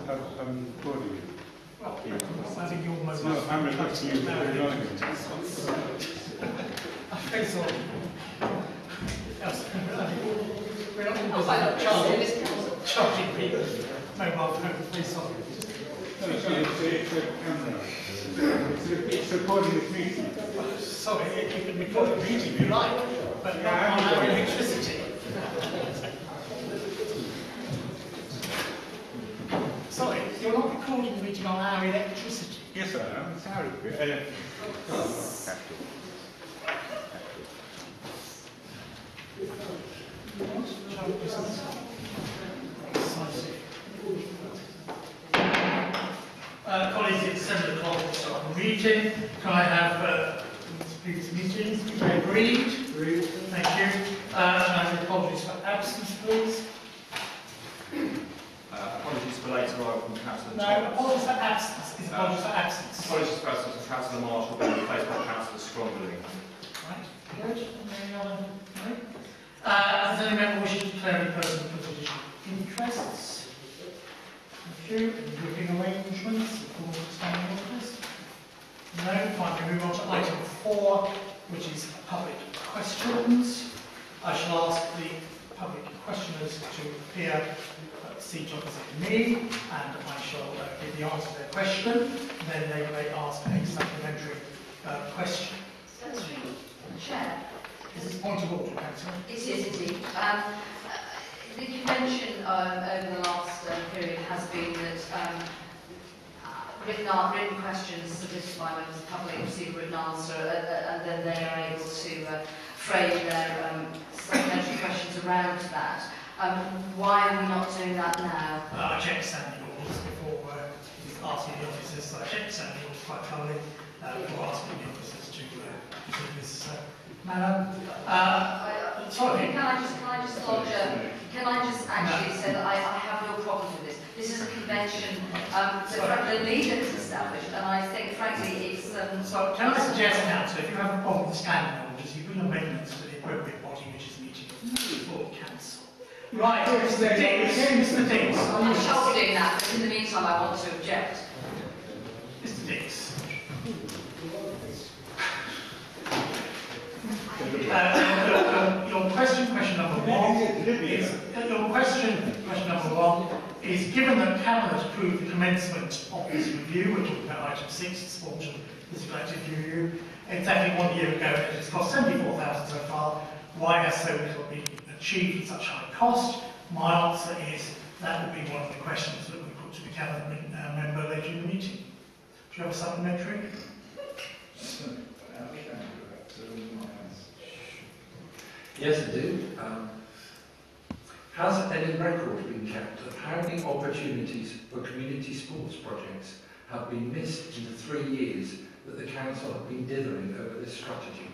recording you. Well, I think you're most... No, I'm requesting you to acknowledge it. I think so. We're not charging people mobile phone police officers. No, it's a camera. It's recording this meeting. Sorry, you can record a meeting if you like, but not on our electricity. Sorry, you're not recording the meeting on our electricity. Yes, I am. It's our colleagues, it's 7 o'clock, so I'm meeting. Can I have previous meetings? Agreed? Agreed. Thank you. And apologies for absence, please. Apologies for later arrival from Councillor No, apologies for absence. It's apologies for absence. Apologies for absence from Councillor Marshall, being replaced by Councillor Strongly. Right, good. Any other? No? Does any member wish to declare any personal privilege interests? Thank you. Any grouping arrangements for standing orders? No. Fine. We move on to item 4, which is public questions. I shall ask the public questioners to appear at the seat opposite me, and I shall give the answer to their question. Then they may ask a supplementary question. Chair. Is this point of order, Councillor? It is indeed. The convention over the last period has been that written questions submitted by members of the public receive a written answer, and then they are able to frame their supplementary questions around that. Why are we not doing that now? I checked standing orders before asking the officers, so I checked standing orders quite thoroughly before asking the officers to do this. Madam, sorry. Can I just lodge can I just actually say that I have no problem with this? This is a convention that the leader has established, and I think, frankly, it's... So, can I suggest, Councillor, if you have a problem with standing orders, you bring amendments to the appropriate body which is meeting for council. Right, Mr. Dix. Mr. Dix. I shall be doing that, but in the meantime, I want to object. Mr. Dix. Your question number one is given that Cabinet approved the commencement of this review, we're talking about item 6, sport and physical activity review, exactly 1 year ago, it has cost 74,000 so far. Why has so little been achieved at such high cost? My answer is that would be one of the questions that we put to the Cabinet member later in the meeting. Do you have a supplementary? Yes, I do. Has any record been kept of how many opportunities for community sports projects have been missed in the 3 years that the council have been dithering over this strategy?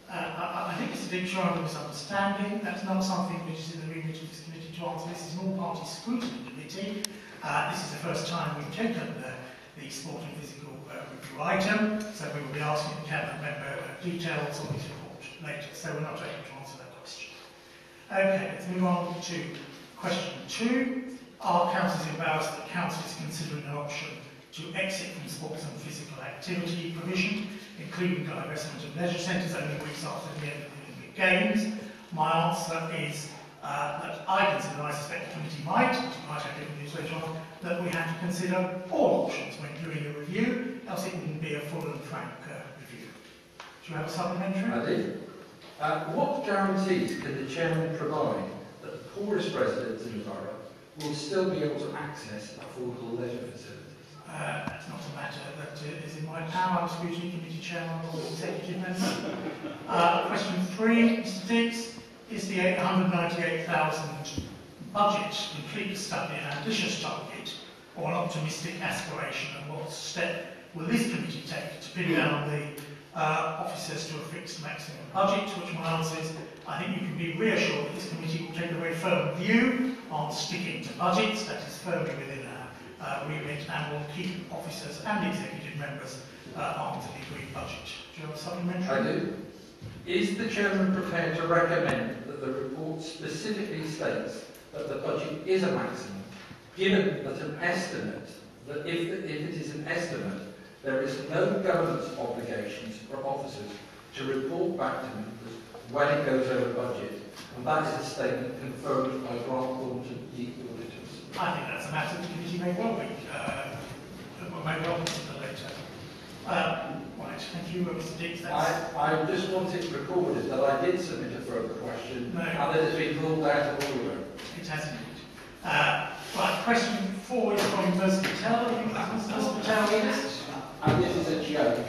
I think it's a big trial of misunderstanding. That's not something which is in the remit of this committee to answer. This is an all-party scrutiny committee. This is the first time we've taken the sport and physical review item, so we will be asking the Cabinet member details on his report later, so we're not able to answer that question. Okay, let's move on to question 2. Are councillors embarrassed that council is considering an option to exit from sports and physical activity provision, including divestment of leisure centres only weeks after the end of the Olympic Games? My answer is that I consider, and I suspect the committee might have different views later on, that we have to consider all options when doing a review, else it wouldn't be a full and frank review. Do you have a supplementary? I do. What guarantees can the chairman provide that the poorest residents in the borough will still be able to access affordable leisure facilities? That's not a matter that is in my power. I'm Scrutiny Committee Chairman or Executive Member. Question 3, Mr. Diggs. Is the 898,000 budget complete study an ambitious target or an optimistic aspiration? And what step will this committee take to pin down the officers to a fixed maximum budget? To which my answer is, I think you can be reassured that this committee will take a very firm view on sticking to budgets. That is firmly within our remit, and will keep officers and executive members on to the agreed budget. Do you have a supplementary? I do. Is the chairman prepared to recommend that the report specifically states that the budget is a maximum given that an estimate, that if it is an estimate, there is no governance obligations for officers to report back to members when it goes over budget, and that is a statement confirmed by Grant Thornton, the auditors. I think that's a matter the committee may well consider later. Right, thank you, Mr. Dix. I just want it recorded that I did submit a further question, and that it's been ruled out of order. It has indeed. Right, question 4 is from Mr. Patel. Mr. Patel, yes? And this is a joke.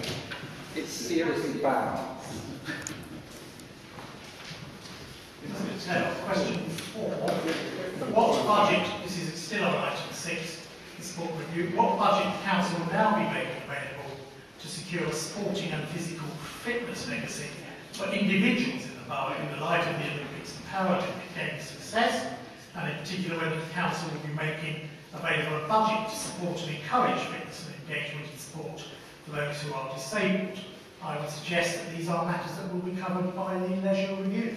It's seriously bad. Mr. Patel, question 4. What budget, this is still on item 6, the sport review, what budget the council will now be making available to secure a sporting and physical fitness legacy for individuals in the borough in the light of the Olympics and Paralympic Games success, and in particular whether the council will be making available a budget to support and encourage fitness and engagement in sport for those who are disabled. I would suggest that these are matters that will be covered by the leisure review.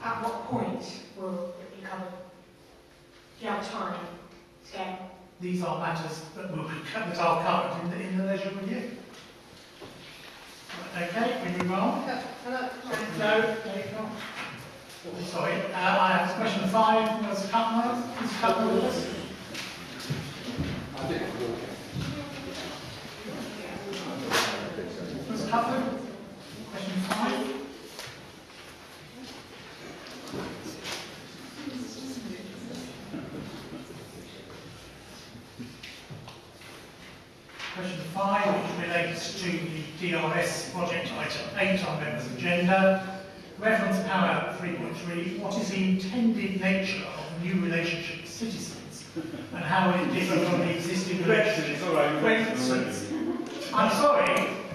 At what point will it be covered? Do you have time, scale? These are matters that will be that are covered in the leisure review. Right, okay, we move on. No, there you go. Sorry, I have question 5. Mr. Cutler. Mr. Cutler with us. Mr. Cutler, question 5. Question 5, which relates to the DRS project item 8 on members' agenda. Reference paragraph 3.3, what is the intended nature of the new relationship with citizens and how will it differ from the existing relationship? For instance, I'm sorry,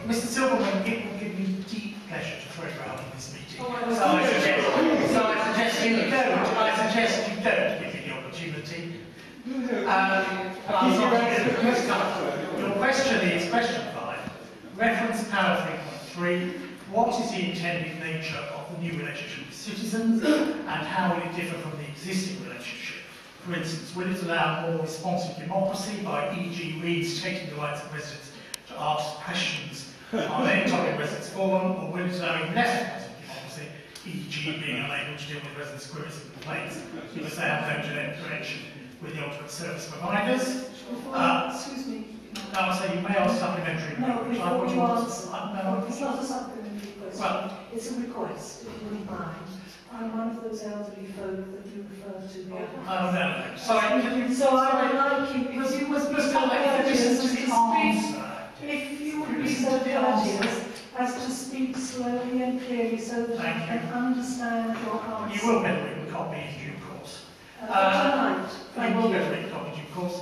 Mr. Silverman, it will give me deep pleasure to throw around in this meeting. So I suggest you don't. I suggest you don't give me the opportunity. Your question is question 5. Reference paragraph 3.3. What is the intended nature of the new relationship with citizens and how will it differ from the existing relationship? For instance, will it allow more responsive democracy by e.g. reinstating the rights of residents to ask questions on any topic residents forum, or will it allow even less responsive democracy, e.g. being unable to deal with residents' queries and complaints because they have no direct connection with the ultimate service providers? Excuse me. I would say you may ask supplementary. No, before you answer. No, it's not a supplementary question. Well, it's a request, if you wouldn't mind. I'm one of those elderly folk that you refer to the oh, no. Sorry. So I would like you, Because you must to listen to the answer. if you would be so courteous as to speak slowly and clearly so that I can understand your answer. You will get a written copy in due course. Tonight. You will get a written copy in due course.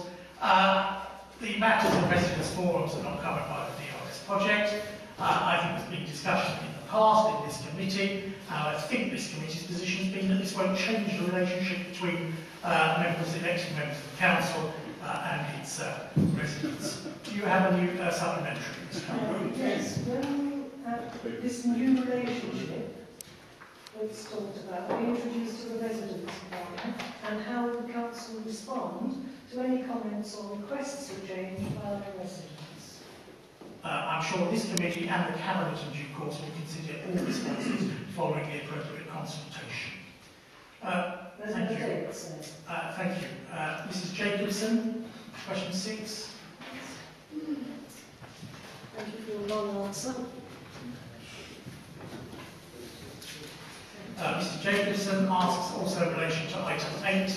The matters of residence forums are not covered by the DRS project. I think there's been discussion in the past in this committee, and I think this committee's position has been that this won't change the relationship between elected members of the council and its residents. Do you have a new supplementary? Yes, when this new relationship that's talked about will be introduced to the residents of Barnet, and how will the council respond to any comments or requests for change by the residents? I'm sure this committee and the Cabinet in due course will consider all responses following the appropriate consultation. Thank you. Thank you. Mrs. Jacobson, question 6. Thank you for your long answer. Mr. Jacobson asks also in relation to item 8,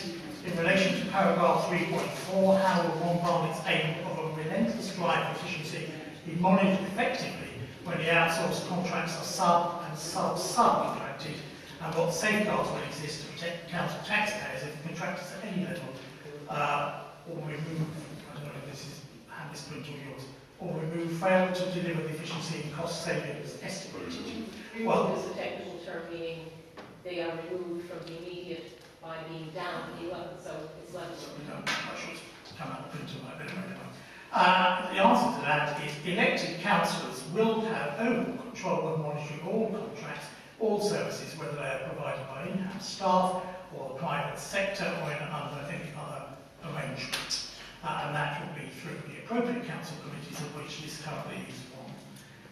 in relation to paragraph 3.4, how will Ron Barnett's aim of a relentless drive for efficiency be monitored effectively when the outsourced contracts are subcontracted, and what safeguards will exist to protect council taxpayers if the contractors at any level or remove, I don't know if this is hand this print or yours, or remove fail to deliver the efficiency and cost savings estimated. Well, is a technical term meaning they are removed from the immediate by being down to 11, so it's level. I'm not sure it's come out of print or whatever. The answer to that is elected councillors will have overall control of monitoring all contracts, all services, whether they are provided by in-house staff or the private sector or under any other arrangement. And that will be through the appropriate council committees, of which this currently is one.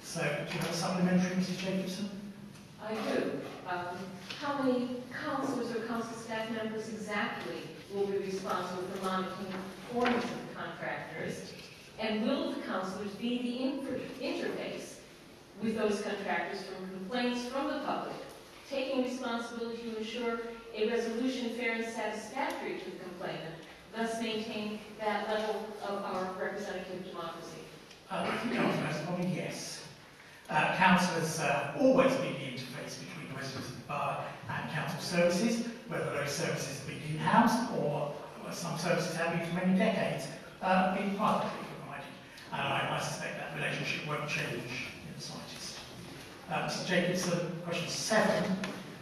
So, do you have a supplementary, Mrs. Jacobson? I do. How many councillors or council staff members exactly will be responsible for monitoring the performance of the contractors? And will the councillors be the interface with those contractors from complaints from the public, taking responsibility to ensure a resolution fair and satisfactory to the complainant, thus maintain that level of our representative democracy? I think the answer is probably yes. Councillors have always been the interface between residents of the borough and council services, whether those services have been in-house or some services have been for many decades been privately provided. And I suspect that relationship won't change in the slightest. Mr. Jacobson, question 7.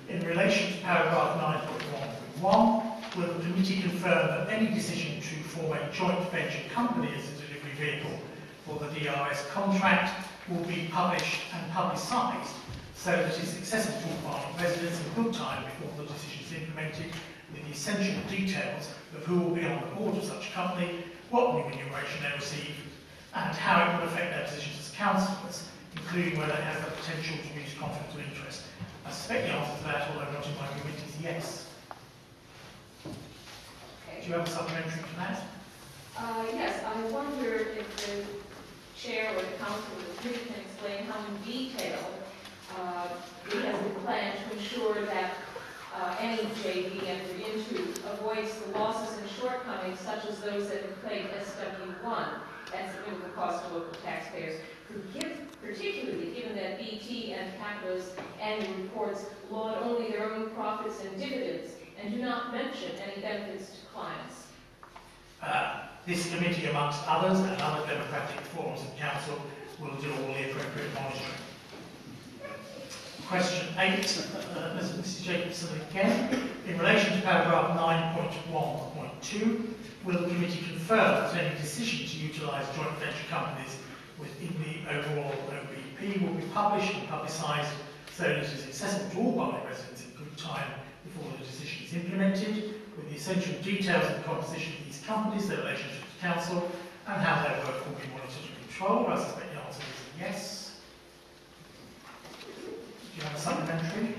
In relation to paragraph 9.1.1, will the committee confirm that any decision to form a joint venture company as a delivery vehicle for the DRS contract will be published and publicised so that it is accessible to all Barnet residents in good time before the decision is implemented, with the essential details of who will be on the board of such a company, what remuneration they receive, and how it will affect their positions as councillors, including whether it has the potential to reduce conflict of interest? I suspect the answer to that, although not in my remit, is yes. Okay. Do you have a supplementary to that? Yes, I wonder if the chair or the council or the committee can explain how in detail it has been planned to ensure that any JV entered into avoids the losses and shortcomings such as those that have plagued SW1 and significant cost to local taxpayers, particularly given that BT and Capita's annual reports laud only their own profits and dividends and do not mention any benefits to clients. This committee, amongst others, and other democratic forms of council, will do all the appropriate monitoring. Question 8, Mrs. Jacobson again. In relation to paragraph 9.1.2, will the committee confirm that any decision to utilise joint venture companies within the overall OBP will be published and publicised so that it is accessible to all Barnet residents in good time before the decision is implemented, with the essential details of the composition of these companies, their relationship to council, and how their work will be monitored and controlled? I suspect the answer is yes. Do you have a supplementary?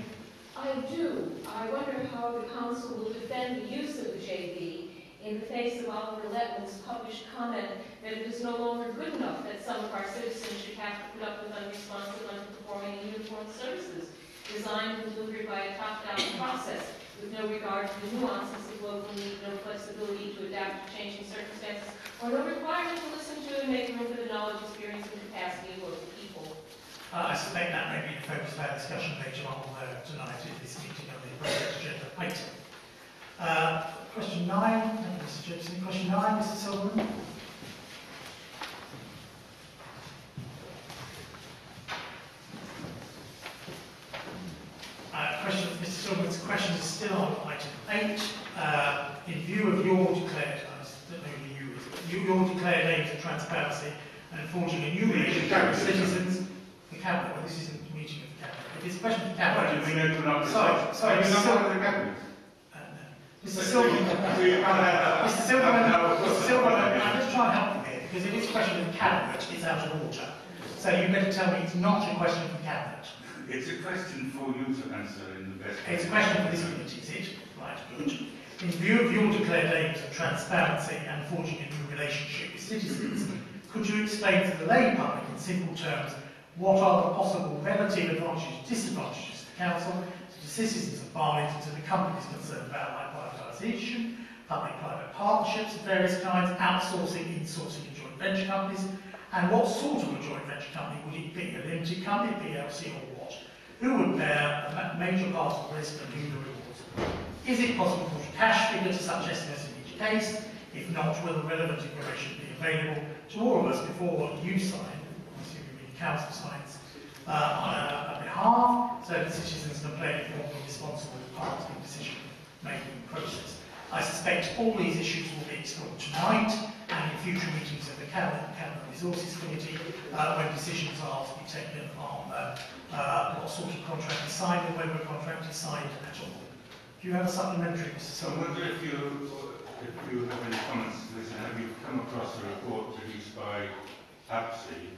I do. I wonder how the council will defend the use of the JV in the face of Oliver Letman's published comment that it is no longer good enough that some of our citizens should have to put up with unresponsive, underperforming, and uniform services designed and delivered by a top-down process with no regard to the nuances of local need, no flexibility to adapt to changing circumstances, or no requirement to listen to and make room for the knowledge, experience, and capacity of local people. I suspect that may be the focus of our discussion later on tonight in this meeting on the appropriate agenda item. Question 9, thank you, Mr. Jacobson. Question 9, Mr. Silverman. Mr. Silverman's question is still on item 8. In view of your declared, I don't know who you is, but your declared aims of transparency and forging a new relationship with citizens, the Cabinet, well, this isn't a meeting of the Cabinet. If it's a question of the Cabinet, What, do you mean open up? sorry, Mr. Silverman. Mr. Silverman, I'm just trying to help you here, because if it's a question of the Cabinet, it's out of order. So you better tell me it's not a question for the Cabinet. It's a question for you to answer in the best way. It's a question for this committee, is it? Right, good. In view of your declared aims of transparency and forging a new relationship with citizens, could you explain to the lay public in simple terms what are the possible relative advantages and disadvantages to the Council, to the citizens of Barnet, and to the companies concerned about, like privatisation, public-private partnerships of various kinds, outsourcing, insourcing and joint venture companies, and what sort of a joint venture company would it be? A limited company, PLC, or what? Who would bear a major part of the risk and who the rewards? Is it possible to put a cash figure to such estimates in each case? If not, will the relevant information be available to all of us before you sign, assuming the Council signs, on a behalf, so that citizens can play an informed and responsible part in the decision-making process? I suspect all these issues will be explored tonight and in future meetings of the Cabinet and Cabinet Resources Committee when decisions are to be taken on what sort of contract is signed and whether a contract is signed at all. Do you have a supplementary, Mr. I Silverman? wonder if you if you have any comments to this, and have you come across a report produced by APSI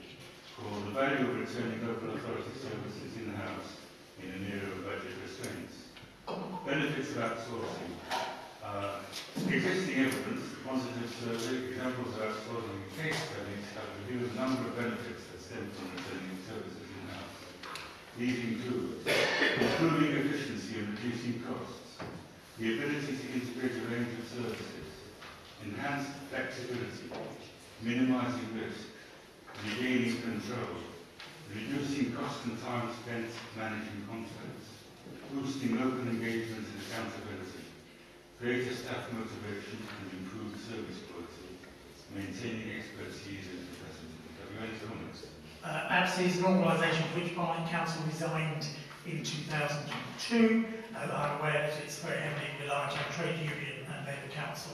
called The Value of Returning Local Authority Services in-house in an Era of Budget Restraints? Benefits of outsourcing. Existing evidence, quantitative survey, examples of outsourcing, case studies have reviewed a number of benefits that stem from returning services in-house. These include improving efficiency and reducing costs, the ability to integrate a range of services, enhanced flexibility, minimising risk, regaining control, reducing cost and time spent managing conflicts, boosting local engagement and accountability, greater staff motivation and improved service quality, maintaining expertise and capacity. Have you any comments? APSI is an organisation which Barnet Council resigned in 2002. I'm aware that it's very heavily reliant on trade union and Labour Council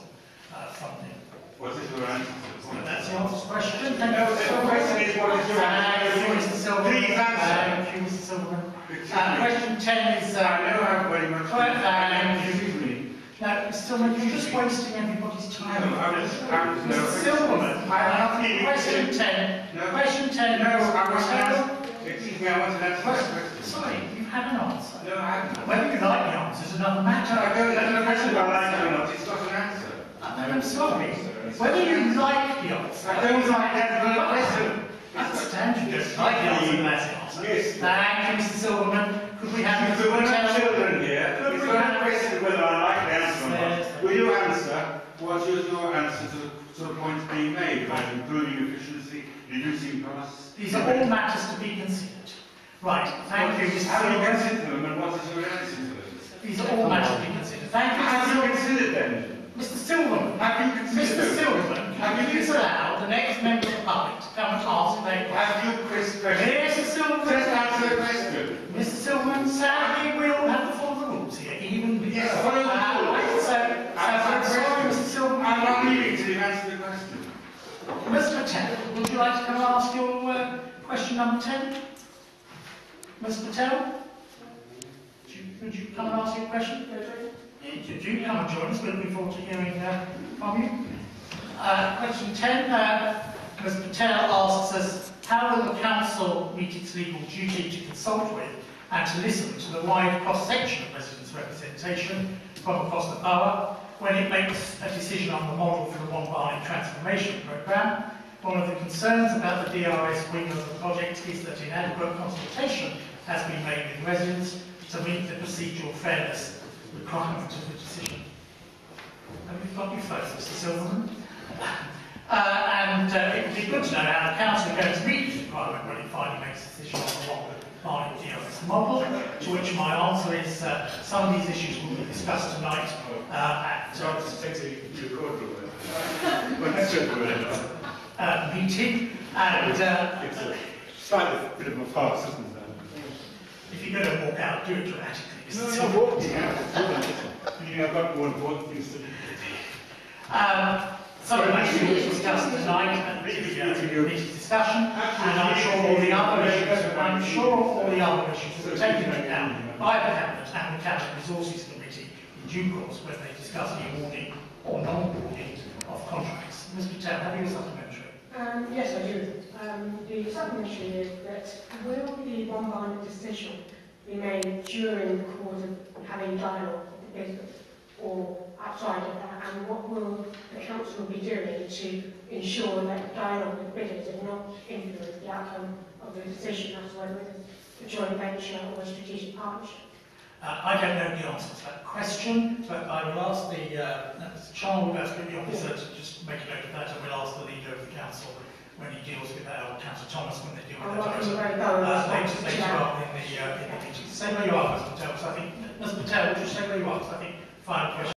funding. What is your answer to the point? That's the answer to the question. Thank No, you. the question is what is your answer? Thank you, Mr. Silverman. Please answer. Thank you, Mr. Silverman. Question 10 is... I know how very much... Excuse me. No, Mr. Silverman, you're just wasting everybody's time. No, Mr. Silverman, question 10. No. Question 10. No, I want to answer. Excuse me, I want to answer this question. Sorry, you had an answer. No, I haven't. Whether you like the answer is another matter. I don't know the question about like it or not. It's not an answer. I'm sorry. Whether you like the answer. I don't like that question. I understand you don't like the answer, but that's the answer. Yes. Thank you, Mr. Silverman. Could we have If there were no children here, it's not a question whether I like the answer or not. Will you answer what is your answer to the points being made about improving efficiency, reducing costs? These are all matters to be considered. Right, thank you, Mr. How do you Silverman. consider them and what is your answer to them? These are all matters to be considered. Thank you, Mr. Have you Silverman. considered them? Mr. Silverman. Have you considered Mr. them? Silverman, can you allow the next member of the public to come and ask their question? Have you questioned? Mr. Silverman. Just answer the question. Mr. Silverman, sadly, we all have to follow the rules here, even me. Yes, follow the rules. I'm sorry, Mr. Silverman. I'm not leaving till you answer the question. Mr. Patel, would you like to come and ask your question number 10? Mr. Patel? Would you come and ask your question? Could you come and join us? We're looking forward to hearing from you. Question 10. Mr. Patel asks us, how will the Council meet its legal duty to consult with and to listen to the wide cross-section of residents' representation from across the borough when it makes a decision on the model for the One Barnet Transformation Programme? One of the concerns about the DRS wing of the project is that inadequate consultation has been made with residents to meet the procedural fairness requirement of the decision. And we've got you first, Mr. Silverman. It would be good to know how the Council is going to meet this requirement when it finally makes a decision on the One Barnet DRS model, to which my answer is some of these issues will be discussed tonight at meeting. And It's a slightly bit of a farce, isn't it? if you're going to walk out, do it dramatically. No, I'm not walking out. I've got more important things to do. Some of the issues will be discussed tonight at the meeting discussion, and I'm sure all the other issues will be taken into account by the Cabinet and the Cabinet Resources Committee in due course when they discuss the awarding or non-awarding of contracts. Mr. Patel, have you a supplementary? Yes, I do. The supplementary is that will the One Barnet decision be made during the course of having dialogue with the business or outside of that, and what will the Council be doing to ensure that dialogue with bidders does not influence the outcome of the decision as to whether it's a joint venture or a strategic partnership? I don't know the answer to that question, but I will ask the Child Security Officer to just make a note of that, and we'll ask the Leader of the Council when he deals with that, or Councillor Thomas when they deal with that later on in the meeting. Say where you are, Mr. Patel, because I think, Mr. Patel, would you say where you are? Because I think final question.